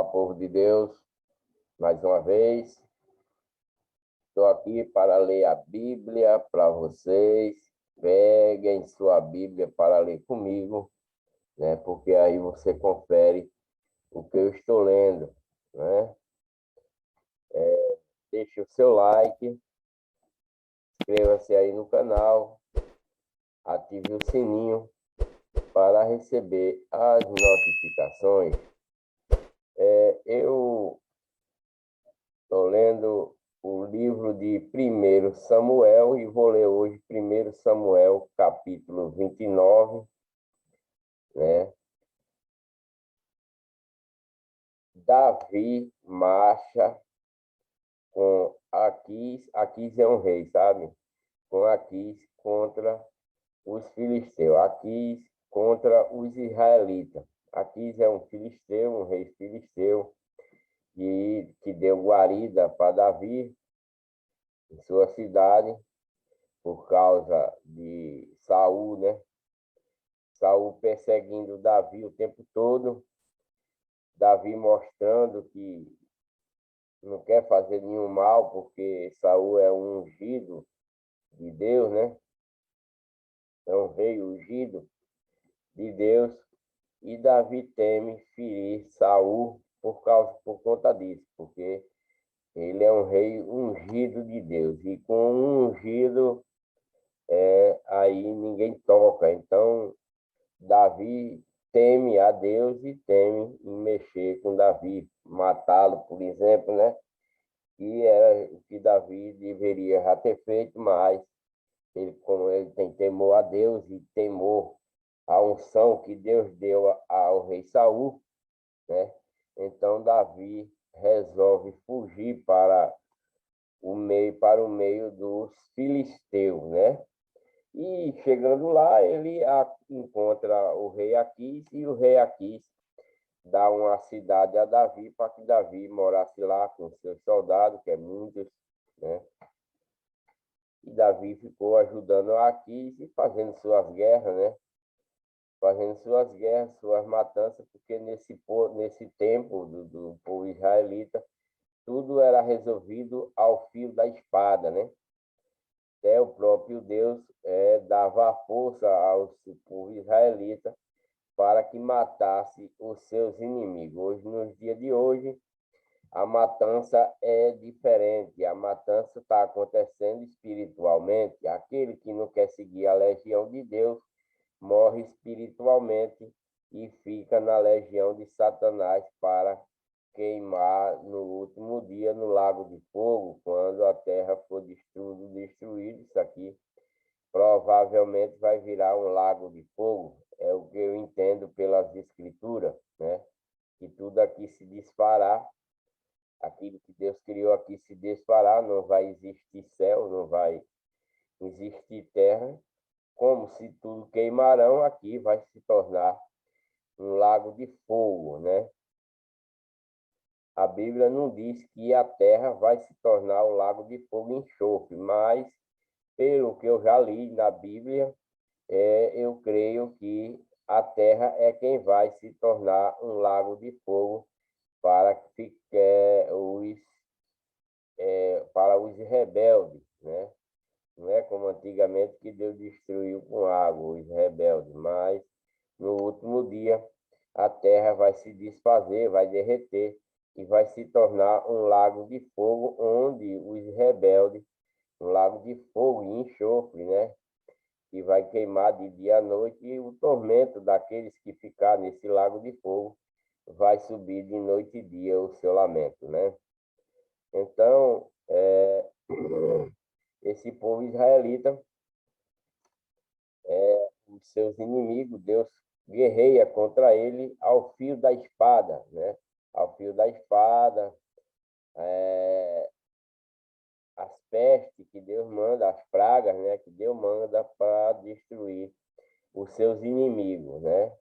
Olá, povo de Deus, mais uma vez. Estou aqui para ler a Bíblia para vocês. Peguem sua Bíblia para ler comigo, né? Porque aí você confere o que eu estou lendo, né? Deixe o seu like, inscreva-se aí no canal, ative o sininho para receber as notificações. Eu estou lendo o livro de 1 Samuel e vou ler hoje 1 Samuel, capítulo 29, né? Davi marcha com Aquis. Aquis é um rei, sabe? Com Aquis contra os filisteus. Aquis contra os israelitas. Aquis é um filisteu, um rei filisteu, que deu guarida para Davi em sua cidade por causa de Saul, né? Saul perseguindo Davi o tempo todo, Davi mostrando que não quer fazer nenhum mal, porque Saul é um ungido de Deus, né? É um rei ungido de Deus, e Davi teme ferir Saul por conta disso, porque ele é um rei ungido de Deus, e com um ungido aí ninguém toca. Então Davi teme a Deus e teme em mexer com Davi, matá-lo, por exemplo, né? Que era o que Davi deveria já ter feito, mas como ele tem temor a Deus e temor à unção que Deus deu ao rei Saul, né? Então Davi resolve fugir para o meio dos filisteus, né? E chegando lá, ele encontra o rei Aquis, e o rei Aquis dá uma cidade a Davi para que Davi morasse lá com seus soldados, que é muitos, né? E Davi ficou ajudando Aquis e fazendo suas guerras, né? Fazendo suas guerras, suas matanças, porque nesse tempo do povo israelita, tudo era resolvido ao fio da espada, né? Até o próprio Deus dava força ao povo israelita para que matasse os seus inimigos. Hoje, nos dias de hoje, a matança é diferente. A matança está acontecendo espiritualmente. Aquele que não quer seguir a legião de Deus morre espiritualmente e fica na legião de Satanás para queimar no último dia no lago de fogo, quando a terra for destruída. Isso aqui provavelmente vai virar um lago de fogo. É o que eu entendo pelas escrituras, né? Que tudo aqui se desfará, aquilo que Deus criou aqui se desfará, não vai existir céu, não vai existir terra, como se tudo queimarão, aqui vai se tornar um lago de fogo, né? A Bíblia não diz que a terra vai se tornar um lago de fogo e enxofre, mas, pelo que eu já li na Bíblia, eu creio que a terra é quem vai se tornar um lago de fogo para, para os rebeldes, né? Não é como antigamente que Deus destruiu com água os rebeldes, mas no último dia a terra vai se desfazer, vai derreter e vai se tornar um lago de fogo, onde os rebeldes, um lago de fogo e enxofre, né? Que vai queimar de dia à noite, e o tormento daqueles que ficar nesse lago de fogo vai subir de noite e dia o seu lamento, né? Então, esse povo israelita, os seus inimigos, Deus guerreia contra ele ao fio da espada, né? Ao fio da espada, as pestes que Deus manda, as pragas, né? Que Deus manda para destruir os seus inimigos, né?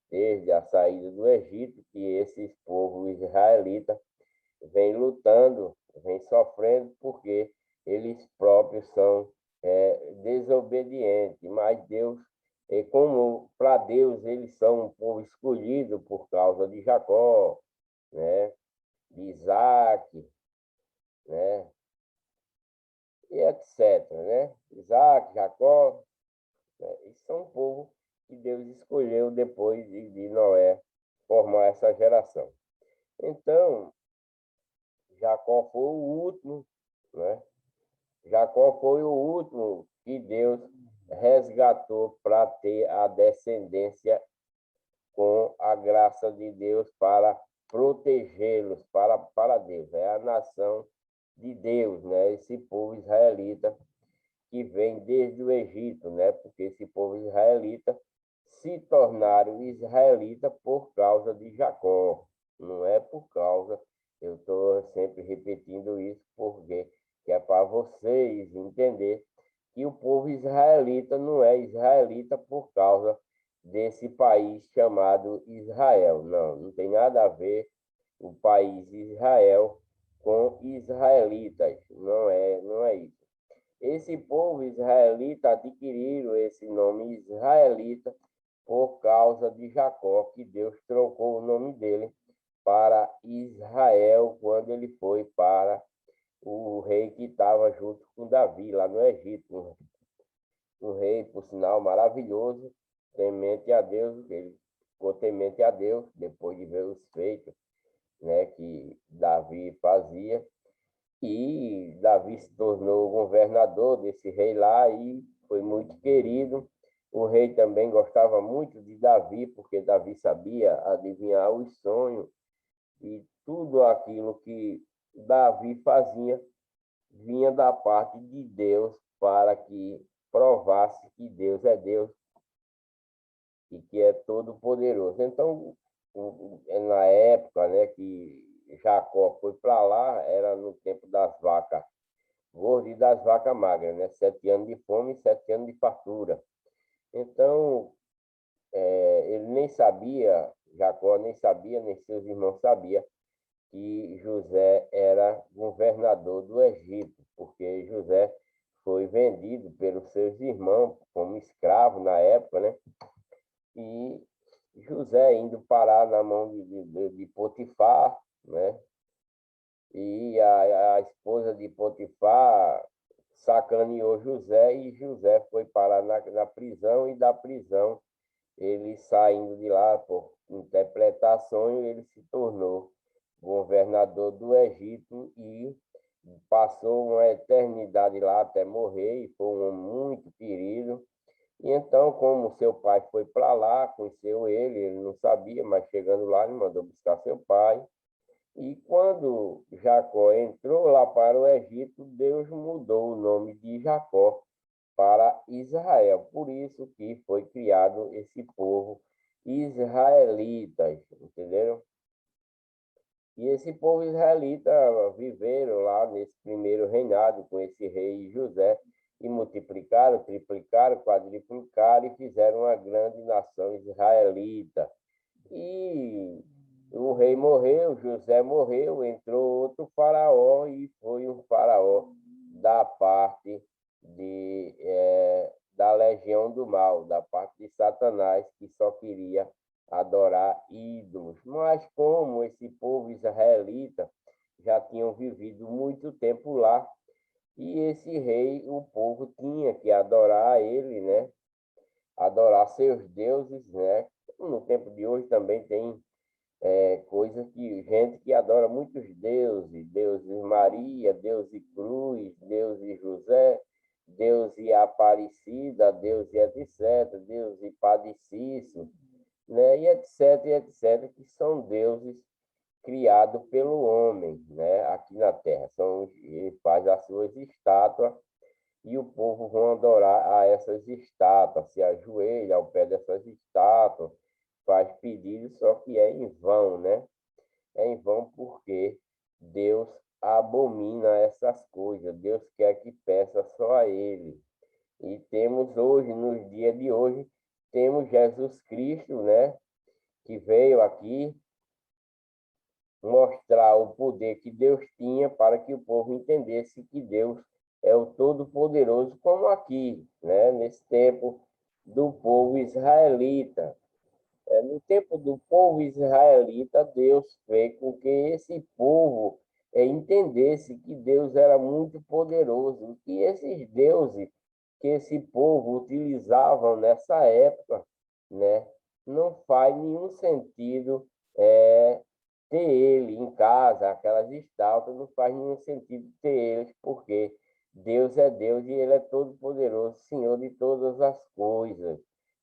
Desde a saída do Egito, que esses povos israelitas vêm lutando, vêm sofrendo, porque eles próprios são desobedientes. Mas Deus, como para Deus eles são um povo escolhido por causa de Jacó, né? De Isaac, né? E etc, né? Isaac, Jacó, né? Isso são um povo que Deus escolheu depois de Noé formar essa geração. Então, Jacó foi o último, né? Jacó foi o último que Deus resgatou para ter a descendência com a graça de Deus para protegê-los para Deus. É a nação de Deus, né? Esse povo israelita que vem desde o Egito, né? Porque esse povo israelita se tornaram israelita por causa de Jacó, não é por causa, eu estou sempre repetindo isso porque que é para vocês entender que o povo israelita não é israelita por causa desse país chamado Israel. Não, não tem nada a ver o país Israel com israelitas. Não é isso. Esse povo israelita adquiriram esse nome israelita por causa de Jacó, que Deus trocou o nome dele para Israel quando ele foi para o rei que estava junto com Davi lá no Egito. Um rei, por sinal, maravilhoso, temente a Deus. Ele ficou temente a Deus depois de ver os feitos, né, que Davi fazia. E Davi se tornou governador desse rei lá e foi muito querido. O rei também gostava muito de Davi, porque Davi sabia adivinhar os sonhos e tudo aquilo que Davi fazia vinha da parte de Deus para que provasse que Deus é Deus e que é todo poderoso. Então, na época, né, que Jacó foi para lá, era no tempo das vacas gordas e das vacas magras, né? 7 anos de fome e 7 anos de fartura. Então, ele nem sabia, Jacó nem sabia, nem seus irmãos sabiam que José era governador do Egito, porque José foi vendido pelos seus irmãos como escravo na época, né? E José indo parar na mão de Potifar, né? E a esposa de Potifar sacaneou José e José foi parar na prisão e da prisão ele saindo de lá por interpretar sonho, ele se tornou governador do Egito e passou uma eternidade lá até morrer e foi um homem muito querido. E então, como seu pai foi para lá, conheceu ele não sabia, mas chegando lá, ele mandou buscar seu pai. E quando Jacó entrou lá para o Egito, Deus mudou o nome de Jacó para Israel. Por isso que foi criado esse povo israelitas, entenderam? E esse povo israelita viveram lá nesse primeiro reinado com esse rei José e multiplicaram, triplicaram, quadriplicaram e fizeram uma grande nação israelita. E o rei morreu, José morreu, entrou outro faraó e foi um faraó da parte da legião do mal, da parte de Satanás, que só queria adorar ídolos. Mas como esse povo israelita já tinham vivido muito tempo lá, e esse rei, o povo tinha que adorar ele, né? Adorar seus deuses, né? No tempo de hoje também tem coisa que gente que adora muitos deuses, Deus e Maria, Deus e Cruz, Deus e José, Deus e Aparecida, Deus e etc, Deus e Padre Cícero, né? E etc, etc, que são deuses criados pelo homem, né? Aqui na Terra. Ele faz as suas estátuas e o povo vão adorar a essas estátuas, se ajoelha ao pé dessas estátuas, faz pedidos, só que é em vão, né? É em vão porque Deus abomina essas coisas. Deus quer que peça só a Ele. E temos hoje, nos dias de hoje, temos Jesus Cristo, né? Que veio aqui mostrar o poder que Deus tinha para que o povo entendesse que Deus é o Todo-Poderoso, como aqui, né? Nesse tempo do povo israelita. no tempo do povo israelita, Deus fez com que esse povo entendesse que Deus era muito poderoso, que esses deuses que esse povo utilizavam nessa época, né, não faz nenhum sentido ter ele em casa, aquelas estátuas, não faz nenhum sentido ter eles, porque Deus é Deus e Ele é todo-poderoso, Senhor de todas as coisas,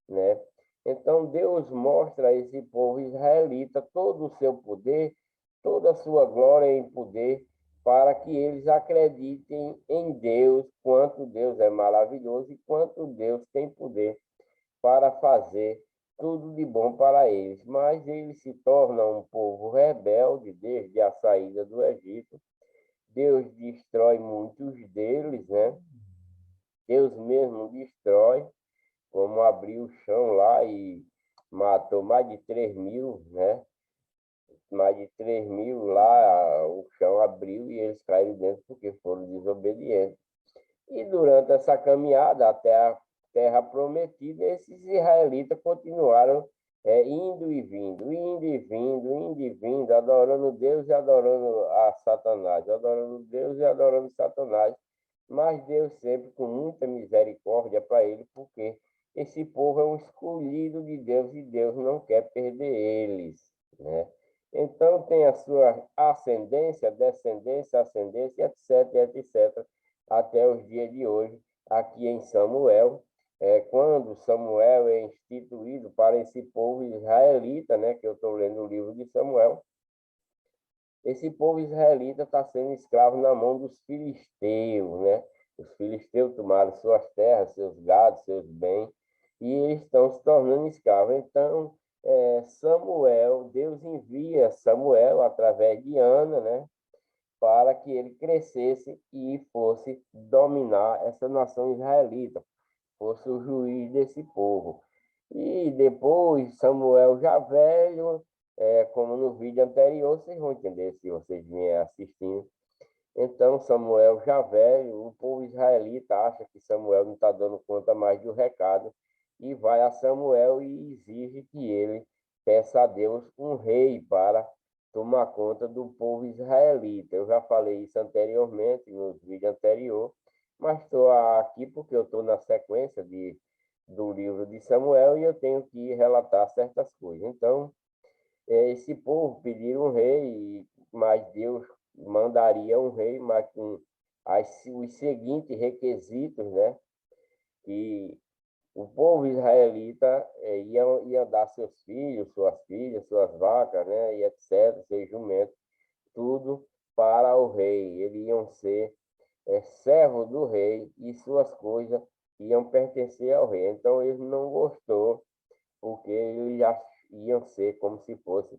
né? Então, Deus mostra a esse povo israelita todo o seu poder, toda a sua glória em poder, para que eles acreditem em Deus, quanto Deus é maravilhoso e quanto Deus tem poder para fazer tudo de bom para eles. Mas eles se tornam um povo rebelde desde a saída do Egito. Deus destrói muitos deles, né? Deus mesmo destrói, como abriu o chão lá e matou mais de 3.000, né? Mais de 3.000 lá, o chão abriu e eles caíram dentro porque foram desobedientes. E durante essa caminhada até a terra prometida, esses israelitas continuaram indo e vindo, indo e vindo, adorando Deus e adorando a Satanás, adorando Deus e adorando Satanás. Mas Deus sempre com muita misericórdia para ele, porque esse povo é um escolhido de Deus e Deus não quer perder eles, né? Então tem a sua ascendência, descendência, ascendência, etc, etc, até os dias de hoje, aqui em Samuel, quando Samuel é instituído para esse povo israelita, né, que eu estou lendo o livro de Samuel, esse povo israelita está sendo escravo na mão dos filisteus, né? Os filisteus tomaram suas terras, seus gados, seus bens, e eles estão se tornando escravos. Então, Samuel, Deus envia Samuel através de Ana, né? Para que ele crescesse e fosse dominar essa nação israelita, fosse o juiz desse povo. E depois, Samuel já velho, como no vídeo anterior, vocês vão entender se vocês vierem assistindo. Então, Samuel já velho, o povo israelita acha que Samuel não está dando conta mais do recado e vai a Samuel e exige que ele peça a Deus um rei para tomar conta do povo israelita. Eu já falei isso anteriormente, no vídeo anterior, mas estou aqui porque eu estou na sequência do livro de Samuel e eu tenho que relatar certas coisas. Então, esse povo pediu um rei, mas Deus mandaria um rei, mas com os seguintes requisitos, né? Que o povo israelita ia dar seus filhos, suas filhas, suas vacas, né? E etc., seus jumentos, tudo para o rei. Eles iam ser servos do rei e suas coisas iam pertencer ao rei. Então, ele não gostou, porque eles já iam ser como se fosse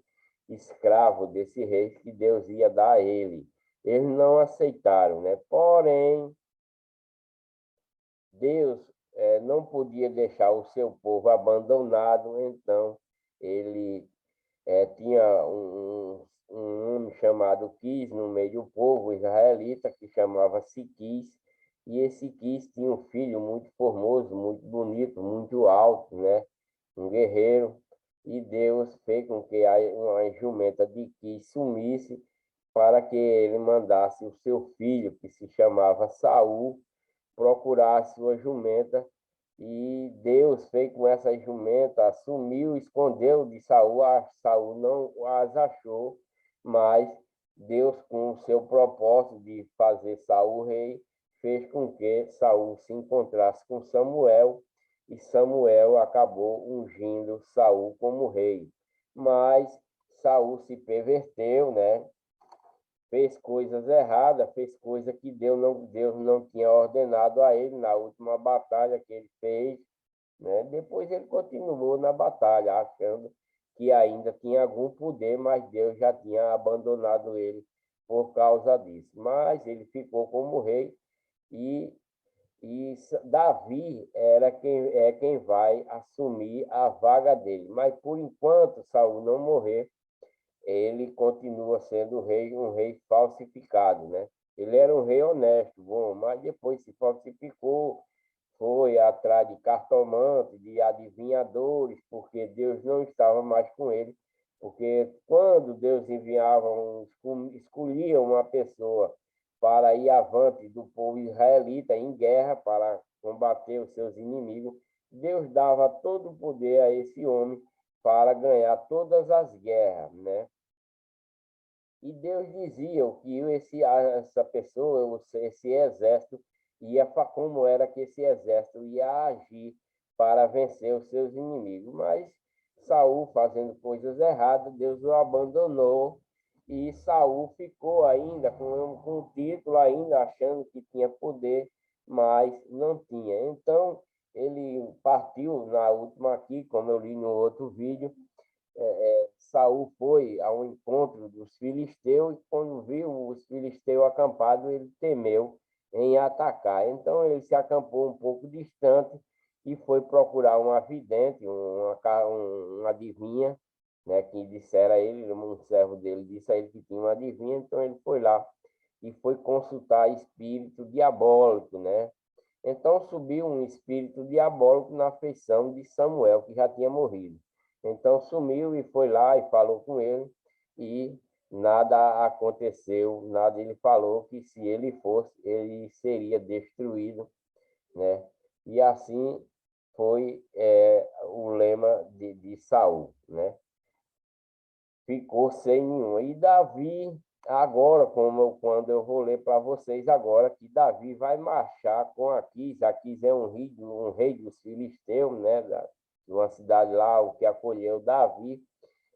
escravo desse rei que Deus ia dar a ele. Eles não aceitaram, né? Porém, Deus não podia deixar o seu povo abandonado, então ele tinha um homem chamado Quis no meio do povo israelita, que chamava-se Quis, e esse Quis tinha um filho muito formoso, muito bonito, muito alto, né? Um guerreiro, e Deus fez com que uma jumenta de Quis sumisse para que ele mandasse o seu filho, que se chamava Saul, procurar a sua jumenta, e Deus fez com essa jumenta, sumiu, escondeu de Saul, Saul não as achou, mas Deus, com o seu propósito de fazer Saul rei, fez com que Saul se encontrasse com Samuel, e Samuel acabou ungindo Saul como rei. Mas Saul se perverteu, né? Fez coisas erradas, fez coisas que Deus não tinha ordenado a ele na última batalha que ele fez, né? Depois ele continuou na batalha, achando que ainda tinha algum poder, mas Deus já tinha abandonado ele por causa disso. Mas ele ficou como rei e, e Davi é quem vai assumir a vaga dele. Mas por enquanto Saul não morrer, ele continua sendo rei, um rei falsificado, né? Ele era um rei honesto, bom, mas depois se falsificou, foi atrás de cartomantes, de adivinhadores, porque Deus não estava mais com ele, porque quando Deus escolhia uma pessoa para ir avante do povo israelita em guerra, para combater os seus inimigos, Deus dava todo o poder a esse homem para ganhar todas as guerras, né? E Deus dizia o que essa pessoa, esse exército, como era que esse exército ia agir para vencer os seus inimigos. Mas Saul, fazendo coisas erradas, Deus o abandonou e Saul ficou ainda com o título, ainda achando que tinha poder, mas não tinha. Então, ele partiu na última aqui, como eu li no outro vídeo, Saul foi ao encontro dos filisteus e quando viu os filisteus acampados, ele temeu em atacar. Então ele se acampou um pouco distante e foi procurar uma vidente, uma adivinha, né, que dissera a ele, um servo dele disse a ele que tinha uma adivinha, então ele foi lá e foi consultar espírito diabólico, né? Então subiu um espírito diabólico na feição de Samuel, que já tinha morrido. Então sumiu e foi lá e falou com ele, e nada aconteceu, nada. Ele falou que se ele fosse, ele seria destruído, né? E assim foi o lema de Saul, né? Ficou sem nenhum. E Davi, agora, quando eu vou ler para vocês agora, que Davi vai marchar com Aquis. Aquis é um rei dos filisteus, né? De uma cidade lá, o que acolheu Davi,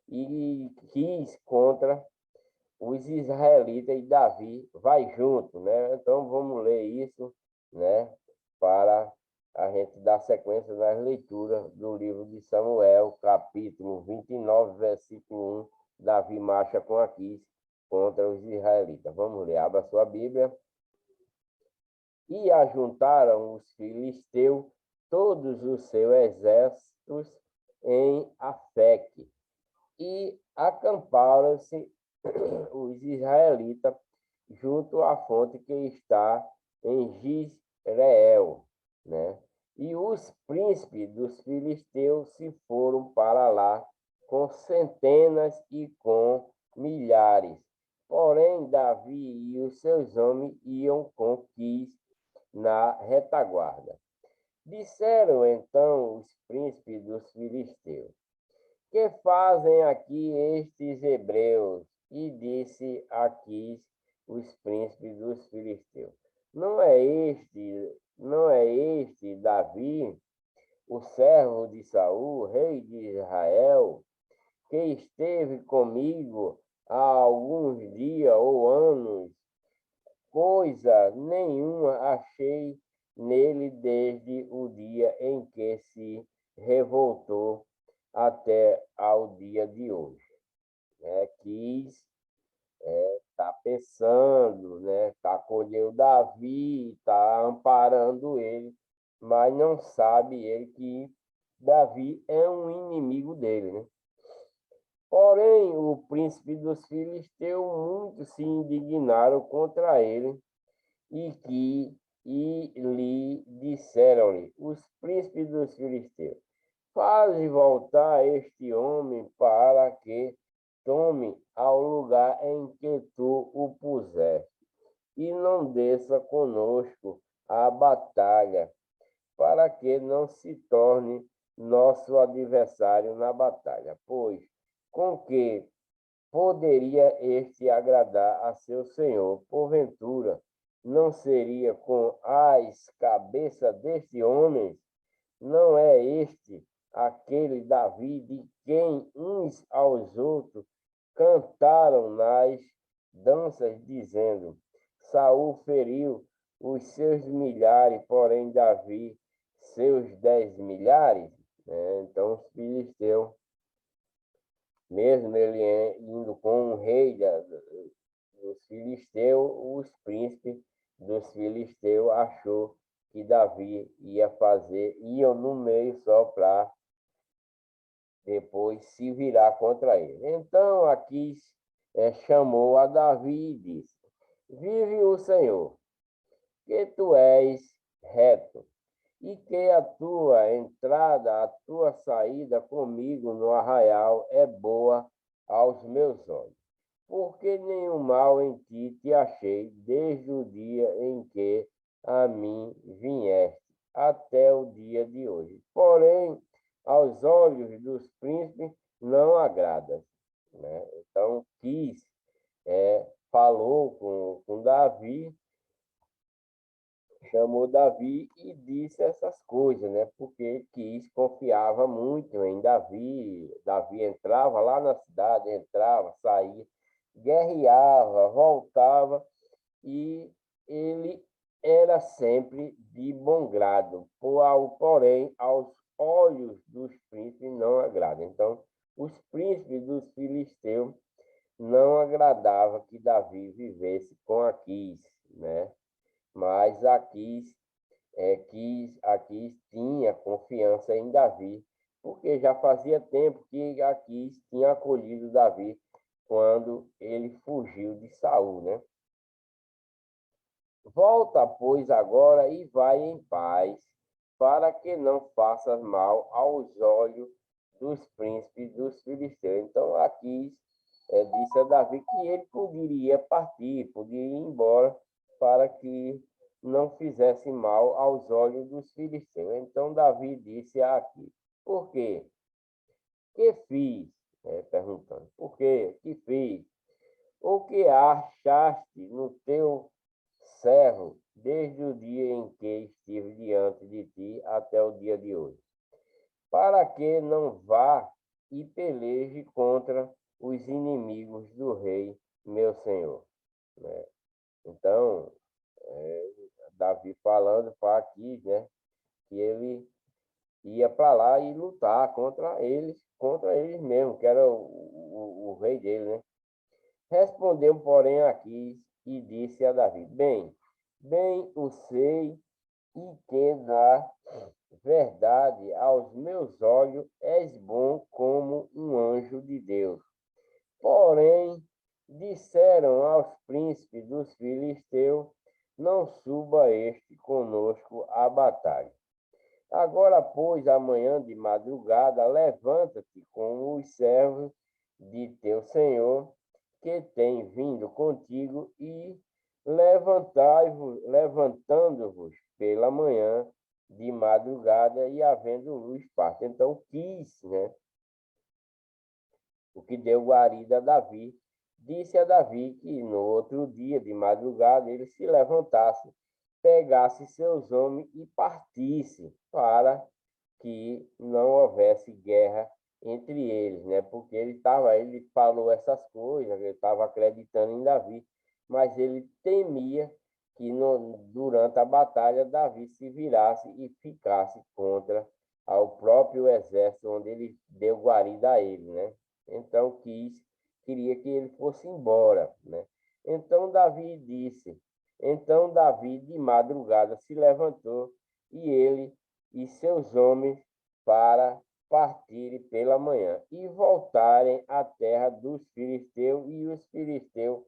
e quis contra os israelitas, e Davi vai junto, né? Então vamos ler isso, né? Para a gente dar sequência nas leituras do livro de Samuel, capítulo 29, versículo 1. Davi marcha com Aquis contra os israelitas. Vamos ler, abra sua Bíblia. E ajuntaram os filisteus todos os seus exércitos em Afeque, e acamparam-se os israelitas junto à fonte que está em Gisreel, né? E os príncipes dos filisteus se foram para lá com centenas e com milhares. Porém, Davi e os seus homens iam com Quis na retaguarda. Disseram então os príncipes dos filisteus: que fazem aqui estes hebreus? E disse Aquis, os príncipes dos filisteus: não é este Davi, o servo de Saul, rei de Israel, que esteve comigo há alguns dias ou anos? Coisa nenhuma achei nele desde o dia em que se revoltou até ao dia de hoje. Quis tá pensando, né? Tá acolhendo Davi, tá amparando ele, mas não sabe ele que Davi é um inimigo dele, né? Porém, o príncipe dos filisteus muito se indignaram contra ele e lhe disseram-lhe os príncipes dos filisteus: faze voltar este homem para que tome ao lugar em que tu o puseste, e não desça conosco à batalha, para que não se torne nosso adversário na batalha. Pois com que poderia este agradar a seu senhor? Porventura, não seria com as cabeças deste homem? Não é este aquele Davi de quem uns aos outros cantaram nas danças, dizendo: Saul feriu os seus milhares, porém Davi seus 10 milhares? Então os filisteus, mesmo ele indo com o rei dos filisteus, os príncipes dos filisteus achou que Davi iam no meio só para depois se virar contra ele. Então Aquis chamou a Davi e disse: vive o Senhor, que tu és reto, e que a tua entrada, a tua saída comigo no arraial é boa aos meus olhos. Porque nenhum mal em ti te achei desde o dia em que a mim vieste até o dia de hoje. Porém, aos olhos dos príncipes não agradas, né? Então, falou com Davi, chamou Davi e disse essas coisas, né? Porque Quis confiava muito em Davi. Davi entrava lá na cidade, entrava, saía, guerreava, voltava e ele era sempre de bom grado, porém aos olhos dos príncipes não agrada. Então, os príncipes dos filisteus não agradava que Davi vivesse com Aquis, né? Mas Aquis tinha confiança em Davi, porque já fazia tempo que Aquis tinha acolhido Davi quando ele fugiu de Saul, né? Volta, pois, agora e vai em paz, para que não faças mal aos olhos dos príncipes dos filisteus. Então, Aquis disse a Davi que ele poderia partir, poderia ir embora, para que não fizesse mal aos olhos dos filisteus. Então, Davi disse a Aquis: por quê? Que fiz? Perguntando: por quê? Que fiz? O que achaste no teu servo desde o dia em que estive diante de ti até o dia de hoje, para que não vá e peleje contra os inimigos do rei, meu senhor. Né? Então, Davi falando para Aquis, né, que ele ia para lá e lutar contra eles mesmo, que era o rei dele, né? Respondeu, porém, Aquis e disse a Davi: bem o sei e que na verdade aos meus olhos és bom como um anjo de Deus. Porém, disseram aos príncipes dos filisteus: não suba este conosco à batalha. Agora, pois, amanhã de madrugada, levanta-te com os servos de teu senhor, que tem vindo contigo, e levantando-vos pela manhã de madrugada e havendo luz parte. Então, né, o que deu guarida a Davi, disse a Davi que no outro dia de madrugada ele se levantasse, pegasse seus homens e partisse para que não houvesse guerra entre eles, né? Porque ele falou essas coisas, ele estava acreditando em Davi, mas ele temia que durante a batalha Davi se virasse e ficasse contra ao próprio exército onde ele deu guarida a ele, né? Então queria que ele fosse embora, né? Então Davi de madrugada se levantou e ele e seus homens para partirem pela manhã e voltarem à terra dos filisteus, e os filisteus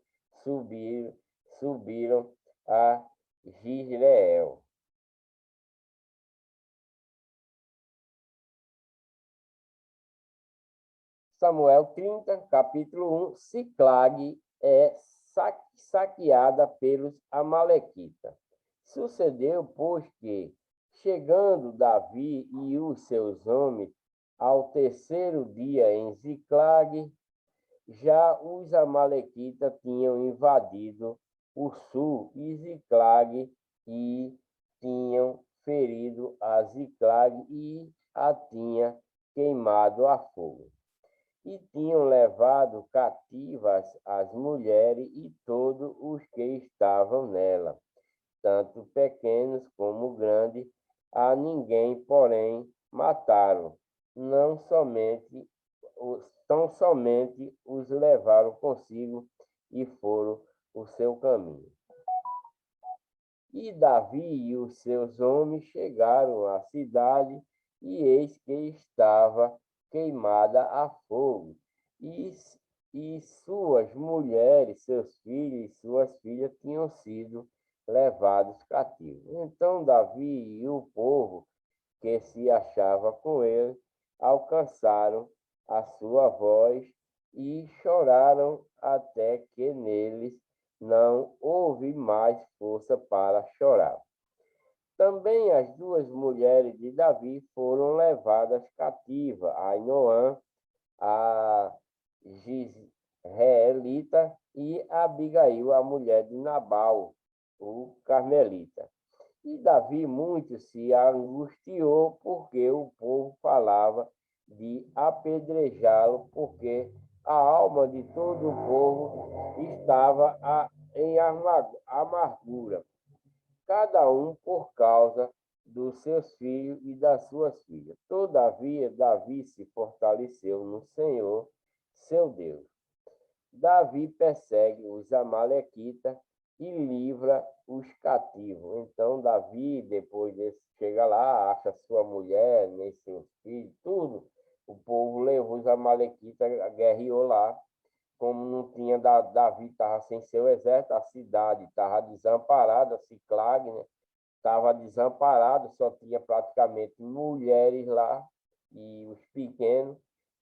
subiram a Gisreel. Samuel 30, capítulo 1, Siclag é saqueada pelos amalequitas. Sucedeu, pois, que, chegando Davi e os seus homens ao terceiro dia em Ziclag, já os amalequitas tinham invadido o sul e Ziclag e tinham ferido a Ziclag e a tinha queimado a fogo e tinham levado cativas as mulheres e todos os que estavam nela, tanto pequenos como grandes, a ninguém, porém, mataram, não somente tão somente os levaram consigo e foram o seu caminho. E Davi e os seus homens chegaram à cidade, e eis que estava queimada a fogo, e suas mulheres, seus filhos e suas filhas tinham sido levados cativos. Então Davi e o povo que se achava com ele alcançaram a sua voz e choraram até que neles não houve mais força para chorar. Também as duas mulheres de Davi foram levadas cativas, Ainoã, a Gisraelita, e Abigail, a mulher de Nabal, o carmelita. E Davi muito se angustiou, porque o povo falava de apedrejá-lo, porque a alma de todo o povo estava em amargura, cada um por causa dos seus filhos e das suas filhas. Todavia, Davi se fortaleceu no Senhor, seu Deus. Davi persegue os amalequitas e livra os cativos. Então, Davi, depois de chega lá, acha sua mulher, nem seus filhos, tudo. O povo levou os amalequitas, guerreou lá. Como não tinha, Davi estava sem seu exército, a cidade estava desamparada, Ciclag, né? Estava desamparado, só tinha praticamente mulheres lá e os pequenos.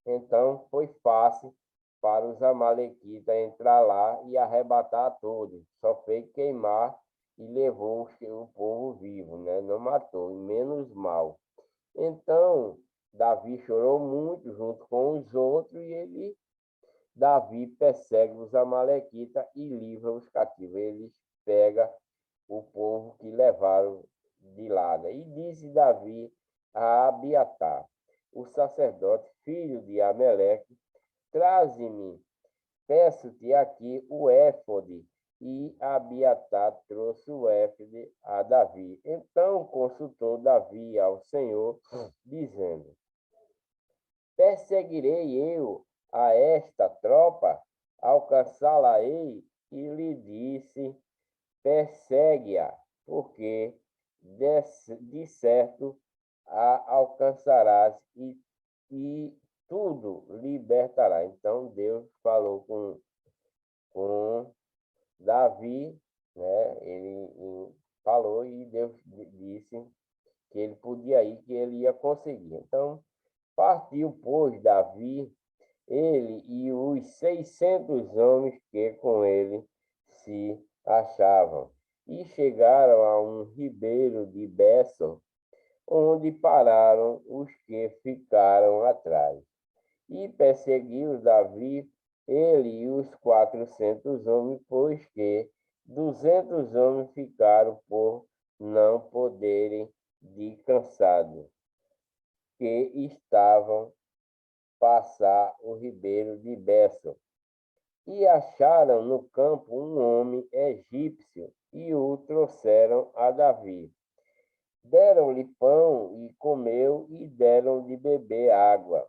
Então, foi fácil para os amalequitas entrar lá e arrebatar todos. Só fez queimar e levou o povo vivo, né? Não matou, menos mal. Então, Davi chorou muito junto com os outros e Davi persegue os amalequitas e livra os cativos. Eles pegam o povo que levaram de lá, né? E disse Davi a Abiatar, o sacerdote, filho de Ameleque: traze-me, peço-te aqui o éfode. E Abiatar trouxe o éfode a Davi. Então consultou Davi ao Senhor, dizendo: perseguirei eu a esta tropa, alcançá-la-ei? E lhe disse: persegue-a, porque de certo a alcançarás e tudo libertará. Então Deus falou com Davi, né? Ele falou e Deus disse que ele podia ir, que ele ia conseguir. Então partiu, pois, Davi, ele e os 600 homens que com ele se achavam, e chegaram a um ribeiro de Bessor, onde pararam os que ficaram atrás. E perseguiu Davi, ele e os 400 homens, pois que 200 homens ficaram por não poderem de cansado, que estavam passar o ribeiro de Bessor. E acharam no campo um homem egípcio e o trouxeram a Davi. Deram-lhe pão e comeu, e deram de beber água.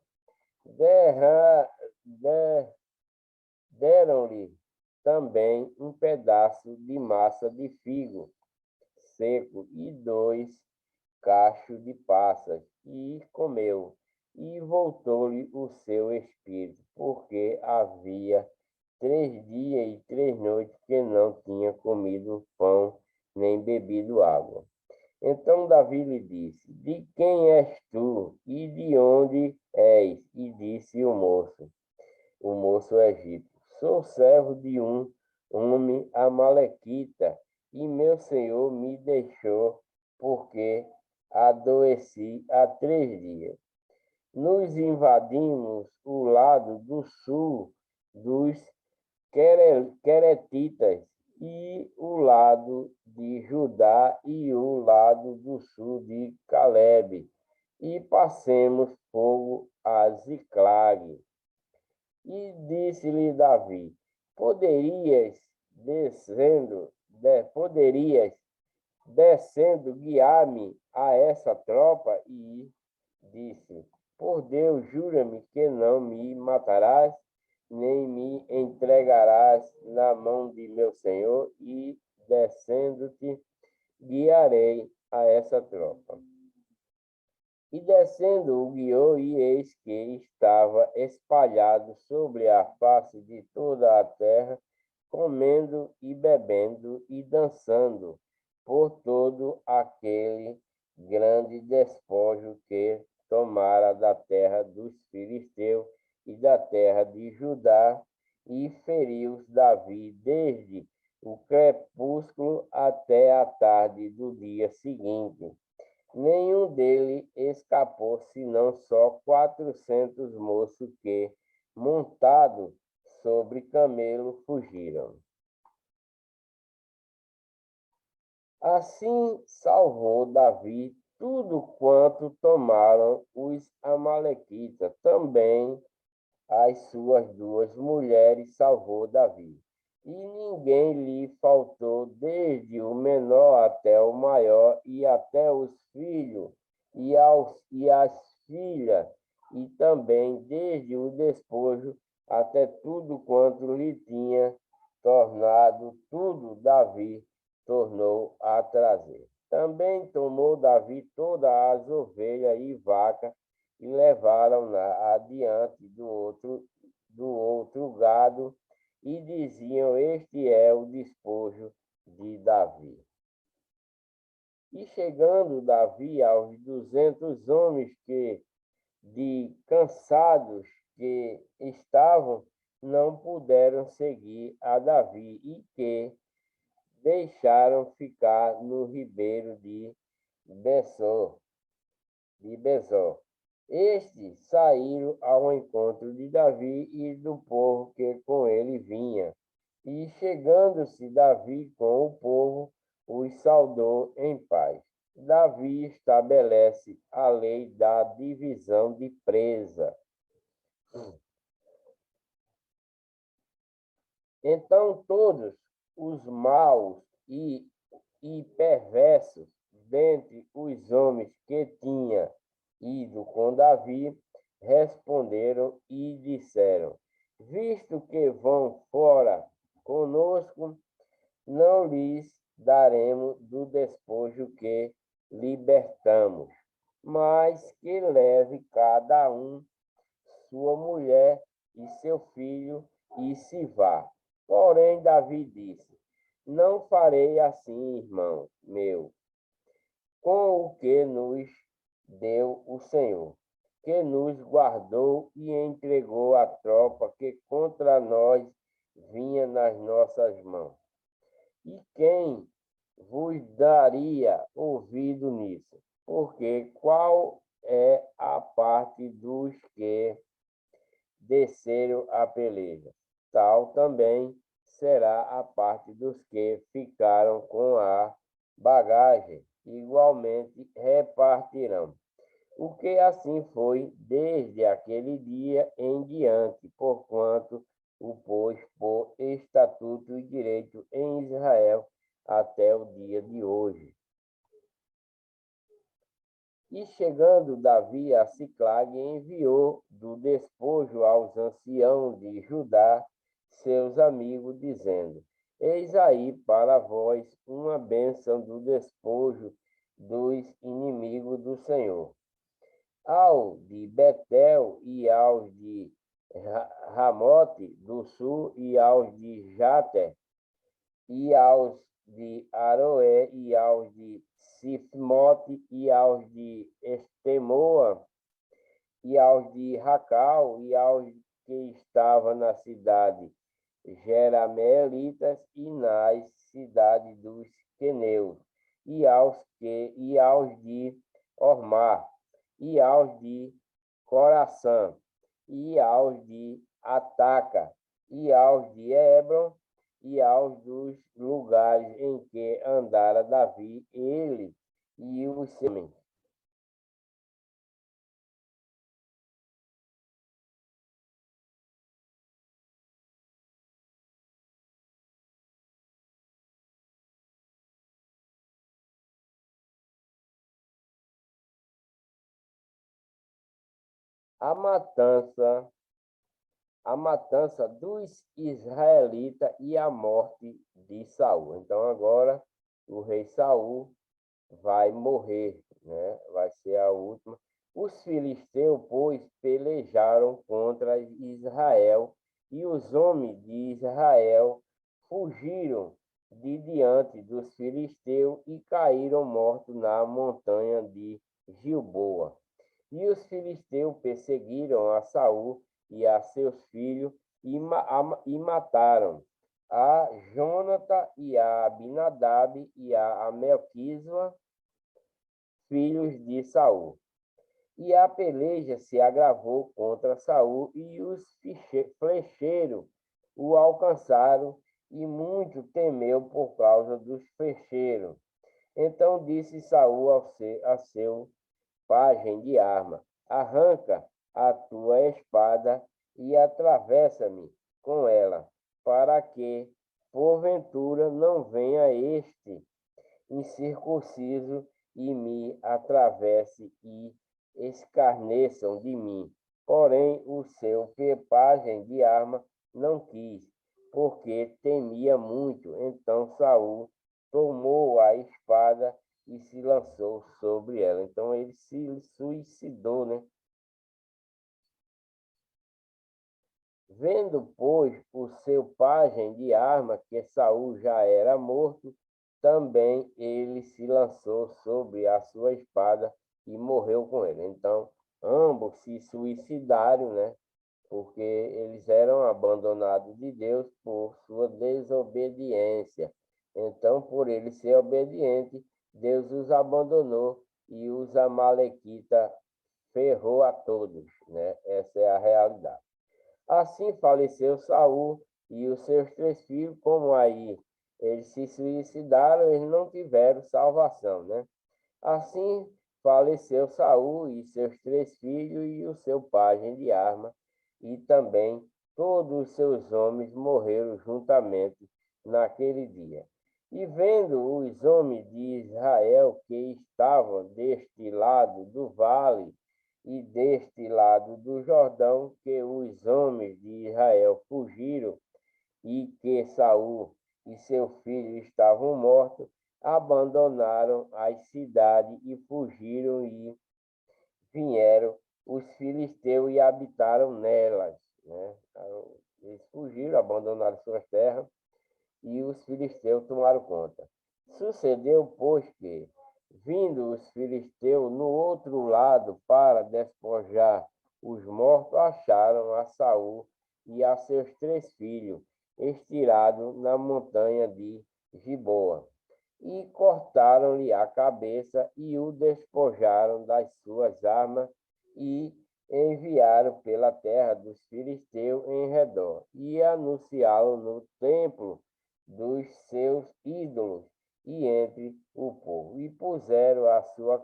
Deram-lhe também um pedaço de massa de figo seco e 2 cachos de passas, e comeu. E voltou-lhe o seu espírito, porque havia 3 dias e 3 noites que não tinha comido pão nem bebido água. Então Davi lhe disse: de quem és tu e de onde és? E disse o moço egípcio: sou servo de um homem amalequita, e meu senhor me deixou porque adoeci há 3 dias. Nos invadimos o lado do sul dos Queretitas, e o lado de Judá e o lado do sul de Calebe, e passemos fogo a Ziclag. E disse-lhe Davi: poderias poderias descendo guiar-me a essa tropa? E disse: por Deus, jura-me que não me matarás, nem me entregarás na mão de meu senhor, e descendo-te guiarei a essa tropa. E descendo o guiou, e eis que estava espalhado sobre a face de toda a terra, comendo e bebendo e dançando, por todo aquele grande despojo que tomara da terra dos filisteus e da terra de Judá, e feriu Davi desde o crepúsculo até a tarde do dia seguinte. Nenhum deles escapou, senão só 400 moços que, montados sobre camelo, fugiram. Assim salvou Davi tudo quanto tomaram os amalequitas. Também as suas 2 mulheres salvou Davi. E ninguém lhe faltou, desde o menor até o maior, e até os filhos e as filhas, e também desde o despojo até tudo quanto lhe tinha tornado, tudo Davi tornou a trazer. Também tomou Davi todas as ovelhas e vacas e levaram-na adiante do outro gado, e diziam: Este é o despojo de Davi. E chegando Davi aos 200 homens cansados que estavam, não puderam seguir a Davi, e que deixaram ficar no ribeiro de Besor. Estes saíram ao encontro de Davi e do povo que com ele vinha. E chegando-se Davi com o povo, os saudou em paz. Davi estabelece a lei da divisão de presa. Então todos os maus e perversos dentre os homens que tinha ido com Davi responderam e disseram: Visto que vão fora conosco, não lhes daremos do despojo que libertamos, mas que leve cada um sua mulher e seu filho e se vá. Porém, Davi disse: Não farei assim, irmão meu, com o que nos deu o Senhor, que nos guardou e entregou a tropa que contra nós vinha nas nossas mãos. E quem vos daria ouvido nisso? Porque qual é a parte dos que desceram a peleja? Tal também será a parte dos que ficaram com a bagagem, igualmente repartirão. O que assim foi desde aquele dia em diante, porquanto o pôs por estatuto e direito em Israel até o dia de hoje. E chegando Davi a Siclag, enviou do despojo aos anciãos de Judá, seus amigos, dizendo: Eis aí para vós uma bênção do despojo dos inimigos do Senhor. Ao de Betel e aos de Ramote do sul e aos de Jater e aos de Aroé e aos de Sifmote e aos de Estemoa e aos de Racal e aos que estavam na cidade Jerameelitas e nas cidades dos Queneus e aos de Ormar e aos de Coração e aos de Ataca e aos de Hebron e aos dos lugares em que andara Davi, ele e os seus. A matança, a matança dos israelitas e a morte de Saul. Então agora o rei Saul vai morrer, né? Vai ser a última. Os filisteus, pois, pelejaram contra Israel, e os homens de Israel fugiram de diante dos filisteus e caíram mortos na montanha de Gilboa. E os filisteus perseguiram a Saul e a seus filhos e mataram a Jonatã e a Abinadab e a Melquisua, filhos de Saul. E a peleja se agravou contra Saul e os flecheiros o alcançaram e muito temeu por causa dos flecheiros. Então disse Saul a seu pajem de arma: arranca a tua espada e atravessa-me com ela, para que, porventura, não venha este incircunciso e me atravesse e escarneçam de mim. Porém, o seu pajem de arma não quis, porque temia muito. Então Saul tomou a espada e se lançou sobre ela. Então ele se suicidou, né? Vendo, pois, o seu pajem de arma que Saul já era morto, também ele se lançou sobre a sua espada e morreu com ele. Então, ambos se suicidaram, né? Porque eles eram abandonados de Deus por sua desobediência. Então, por ele ser obediente, Deus os abandonou e os amalequitas ferrou a todos, né? Essa é a realidade. Assim faleceu Saul e os seus 3 filhos, como aí eles se suicidaram, eles não tiveram salvação, né? Assim faleceu Saul e seus 3 filhos e o seu pajem de arma, e também todos os seus homens morreram juntamente naquele dia. E vendo os homens de Israel que estavam deste lado do vale e deste lado do Jordão, que os homens de Israel fugiram e que Saul e seu filho estavam mortos, abandonaram as cidades e fugiram e vieram os filisteus e habitaram nelas, né? Eles fugiram, abandonaram suas terras e os filisteus tomaram conta. Sucedeu, pois, que, vindo os filisteus no outro lado para despojar os mortos, acharam a Saul e a seus 3 filhos, estirados na montanha de Giboa, e cortaram-lhe a cabeça e o despojaram das suas armas e enviaram pela terra dos filisteus em redor e anunciá-lo no templo dos seus ídolos e entre o povo, e puseram as suas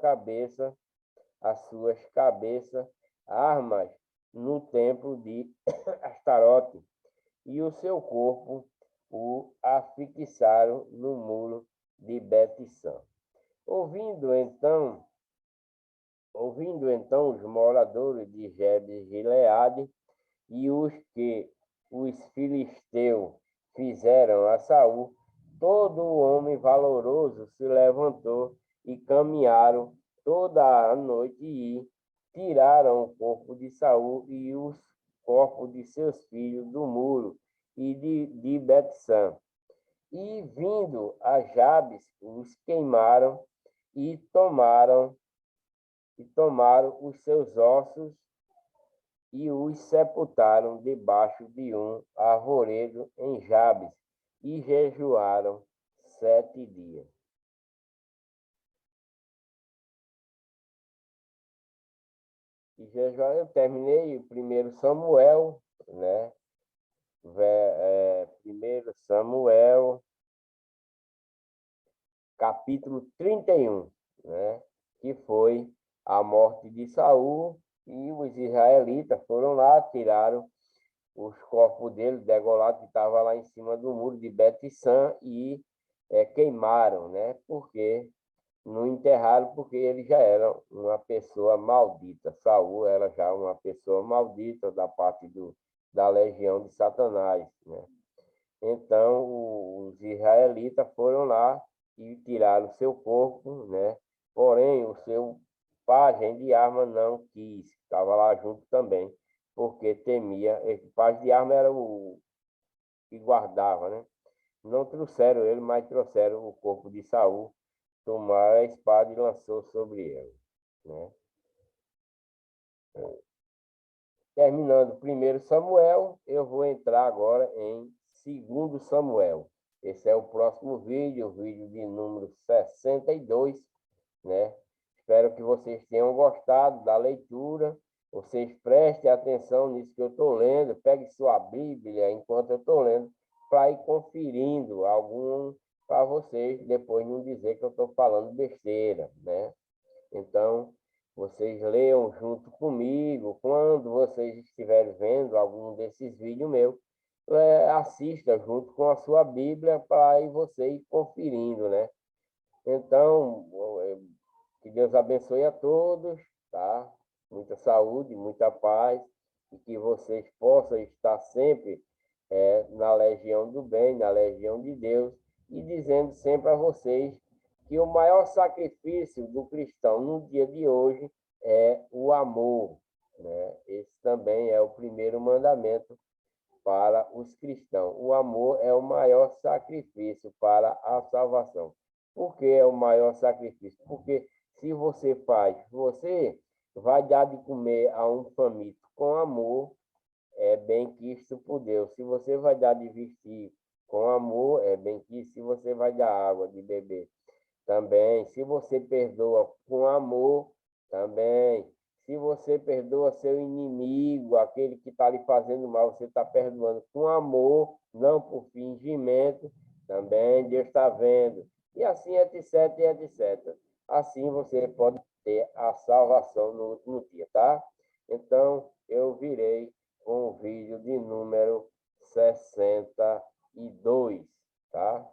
cabeças, armas no templo de Astarote, e o seu corpo o afixaram no muro de Bet-San. Ouvindo então os moradores de Jabes Gileade e os que os filisteus fizeram a Saul, todo homem valoroso se levantou e caminharam toda a noite e tiraram o corpo de Saul e os corpos de seus filhos do muro e de Bet-San. E vindo a Jabes, os queimaram e tomaram os seus ossos e os sepultaram debaixo de um arvoredo em Jabes, e jejuaram 7 dias. E jejuaram, eu terminei o 1 Samuel, né? 1 Samuel, capítulo 31, né? Que foi a morte de Saul, e os israelitas foram lá, tiraram os corpos dele, degolado, que estava lá em cima do muro de Bet-San, e queimaram, né? Porque não enterraram, porque ele já era uma pessoa maldita. Saul era já uma pessoa maldita da parte da legião de Satanás, né? Então, os israelitas foram lá e tiraram o seu corpo, né? Porém, o seu pajem de arma não quis, estava lá junto também, porque temia. Esse pajem de arma era o que guardava, né? Não trouxeram ele, mas trouxeram o corpo de Saul, tomaram a espada e lançou sobre ele, né? Terminando primeiro Samuel, eu vou entrar agora em segundo Samuel. Esse é o próximo vídeo, o vídeo de número 62, né? Espero que vocês tenham gostado da leitura. Vocês prestem atenção nisso que eu estou lendo. Pegue sua Bíblia enquanto eu estou lendo, para ir conferindo algum para vocês, depois não dizer que eu estou falando besteira, né? Então, vocês leiam junto comigo. Quando vocês estiverem vendo algum desses vídeos meus, assista junto com a sua Bíblia para ir você ir conferindo, né? Então, que Deus abençoe a todos, tá? Muita saúde, muita paz, e que vocês possam estar sempre na legião do bem, na legião de Deus, e dizendo sempre a vocês que o maior sacrifício do cristão no dia de hoje é o amor, né? Esse também é o primeiro mandamento para os cristãos. O amor é o maior sacrifício para a salvação. Por que é o maior sacrifício? Porque se você faz, você vai dar de comer a um faminto com amor, é bem quisto por Deus. Se você vai dar de vestir com amor, é bem quisto. Se você vai dar água de beber também. Se você perdoa com amor, também. Se você perdoa seu inimigo, aquele que está lhe fazendo mal, você está perdoando com amor, não por fingimento, também Deus está vendo. E assim, etc, e etc. Assim você pode ter a salvação no último dia, tá? Então, eu virei com o vídeo de número 62, tá?